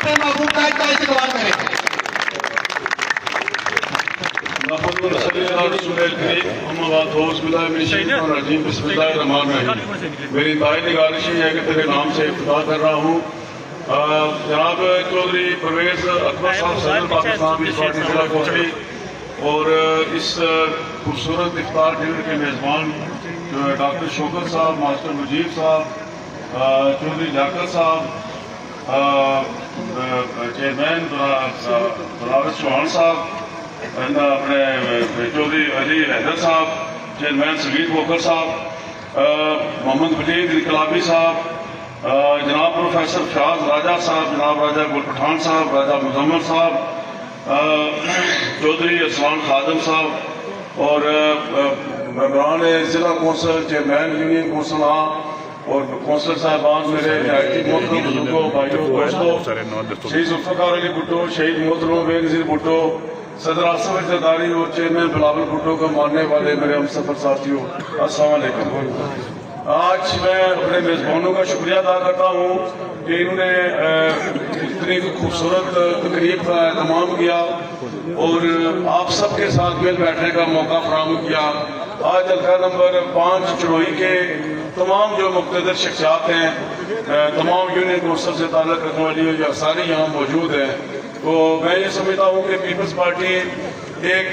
अपने महबूब का इस्तकबाल करें। मेरी इंतहाई निगारिश है कि तेरे नाम से इफ्तिताह कर रहा हूँ। जनाब चौधरी परवेज अकबर साहब सदर पाकिस्तान पीपल्स पार्टी जिला कोटली और इस खूबसूरत इफ्तार डिनर के मेज़बान जो है डॉक्टर शौकत साहब, मास्टर मुजीब साहब, चौधरी जाकर साहब, चेयरमैन बलावत चौहान साहब, अपने चौधरी अली हैदर साहब, चेयरमैन सगीर वोकर साहब, मोहम्मद वलीद इनकलाबी साहब, जनाब प्रोफेसर शाज राजा साहब, जनाब राजा गुल पठान साहब, राजा मुजम्मल साहब, चौधरी असलान खादम साहब और मेंबरान जिला कौंसल, चेयरमैन यूनियन कौंसल और कौंसल साहबान, मेरे मोहतरम बुजुर्गों, भाइयों, दोस्तों, शहीद जुल्फ़िकार अली भुट्टो, शहीद मोहतरम बेनज़ीर भुट्टो, सदर आसिफ जरदारी और चेयरमैन बिलावल भुट्टो को मानने वाले मेरे हम सफर साथियों, अस्सलाम वालेकुम। आज मैं अपने मेज़बानों का शुक्रिया अदा करता हूँ कि इन्होंने इतनी खूबसूरत तकरीब का एहतमाम किया और आप सबके साथ मिल बैठने का मौका फराहम किया। आज हल्का नंबर 5 चड़ोई के तमाम जो मुक़्तदर शख्सियात हैं, तमाम यूनियन कौंसल से ताल्लुक़ रखने वाली जो सारी यहाँ मौजूद हैं, तो मैं ये समझता हूँ कि पीपल्स पार्टी एक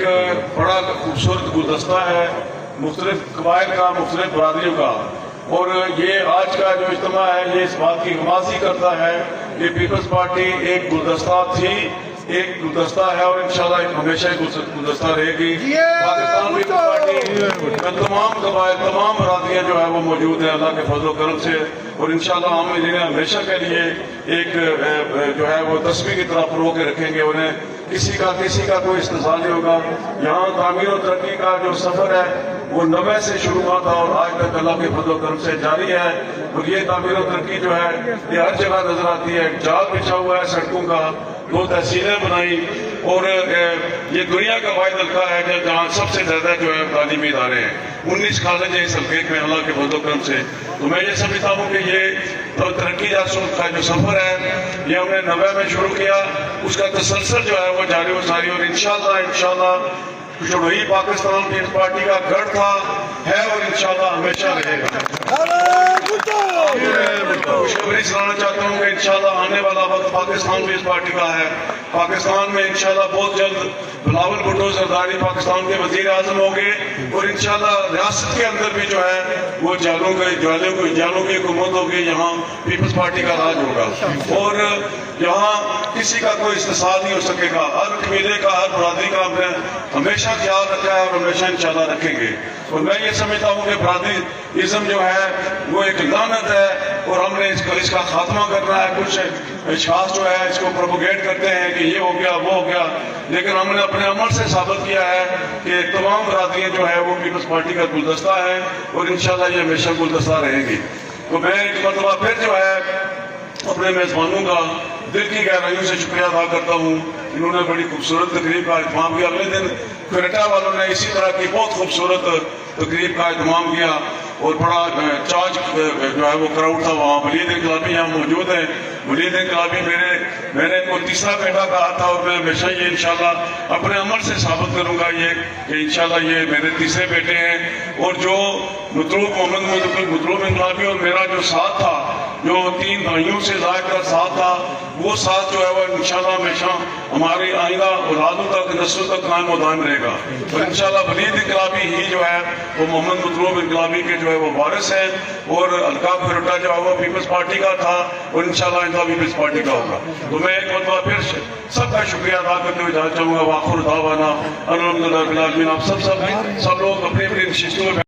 बड़ा खूबसूरत गुलदस्ता है मुख्तलिफ कबाइल का, मुख्तलिफ बरादरियों का, और ये आज का जो इज्तिमा है ये इस बात की गवाही करता है कि पीपल्स पार्टी एक गुलदस्ता थी, एक गुलदस्ता है और इंशाल्लाह हमेशा एक गुलदस्ता रहेगी। पाकिस्तान पीपल्स पार्टी में तमाम कबाइल, तमाम बरादरियाँ जो है वो मौजूद है अल्लाह के फजल करम से, और इंशाल्लाह हम इन्हें हमेशा के लिए एक जो है वो तस्वीर की तरह परो के रखेंगे। उन्हें किसी का कोई इस्तेज़ाल नहीं होगा। यहाँ तामीर और तरक्की का जो सफ़र है वो 90 से शुरू हुआ था और आज तक अल्लाह के फजल करम से जारी है, और ये तामीर और तरक्की जो है ये हर जगह नजर आती है। जाल बिछा हुआ है सड़कों का, 2 तहसीलें बनाई, और ये दुनिया का वाहिद हल्का है कि जहाँ सबसे ज्यादा जो है तालीमी इदारे हैं, 19 कॉलेज हैं इस हल्के में अल्लाह के फजल करम से। तो मैं ये समझता हूँ कि ये तरक्की का जो सफर है ये हमने 90 में शुरू किया, उसका तसलसल जो है वो जारी व सारी, और इंशाल्लाह चड़ोई पाकिस्तान पीपल्स पार्टी का गढ़ था, है और इंशाल्लाह हमेशा रहेगा। खुशखबरी सुनाना चाहता हूँ कि इंशाल्लाह आने वाला वक्त पाकिस्तान पीपल्स पार्टी का है। पाकिस्तान में इंशाल्लाह बहुत जल्द बिलावल भुट्टो जरदारी पाकिस्तान के वजीर आजम होंगे, और इंशाल्लाह रियासत के अंदर भी जो है वो जालों की हुकूमत होगी, यहाँ पीपल्स पार्टी का राज होगा, और यहाँ किसी का कोई इस्तेसाल नहीं हो सकेगा। हर कबीले का, हर बरादरी का हमने हमेशा ख्याल रखा है और हमेशा इंशाल्लाह रखेंगे। और मैं ये समझता हूँ कि बरादरीज़म जो है वो एक लानत है और हमने इसका खात्मा करना है। कुछ अशखास जो है इसको प्रोपोगेट करते हैं कि ये हो गया वो हो गया, लेकिन हमने अपने अमल से साबित किया है कि तमाम बरादरियाँ जो है वो पीपल्स पार्टी का गुलदस्ता है और इंशाल्लाह ये हमेशा गुलदस्ता रहेगी। तो मैं एक मरतबा फिर जो है अपने मेज़बानों का दिल की गहराइयों से शुक्रिया अदा करता हूँ। इन्होंने बड़ी खूबसूरत तकरीब का एहतमाम किया। अगले दिन क्वेटा वालों ने इसी तरह की बहुत खूबसूरत तकरीब का एहतमाम किया और बड़ा चार्ज जो है वो क्राउड था वहाँ। वलीद इनकलाबी यहाँ मौजूद है। वलीद इनकलाबी मैंने को तीसरा बेटा कहा था और मैं हमेशा ये इंशाल्लाह अपने अमल से साबित करूँगा ये कि इंशाल्लाह ये मेरे तीसरे बेटे हैं। और जो मतलूब इनकलाबी और मेरा जो साथ था, जो 3 भाइयों से ज़्यादा साथ था, वो साथ जो है वो इंशाल्लाह हमेशा हमारी आइंदा औलादों तक, नस्लों तक कायम और दायम रहेगा। और इंशाल्लाह वलीद इनकलाबी ही जो है वो मोहम्मद मतलूब इनकलाबी के जो है वो वारिस है, और अलका खरोटा जो है वो पीपल्स पार्टी का था और इंशाल्लाह इनका पीपल्स पार्टी का होगा। तो मैं एक बार फिर सबका शुक्रिया अदा करते हुए जाना चाहूँगा। वाखिर दावाना अल्हम्दुलिल्लाह। आप सब लोग अपनी अपनी नशिस्तों में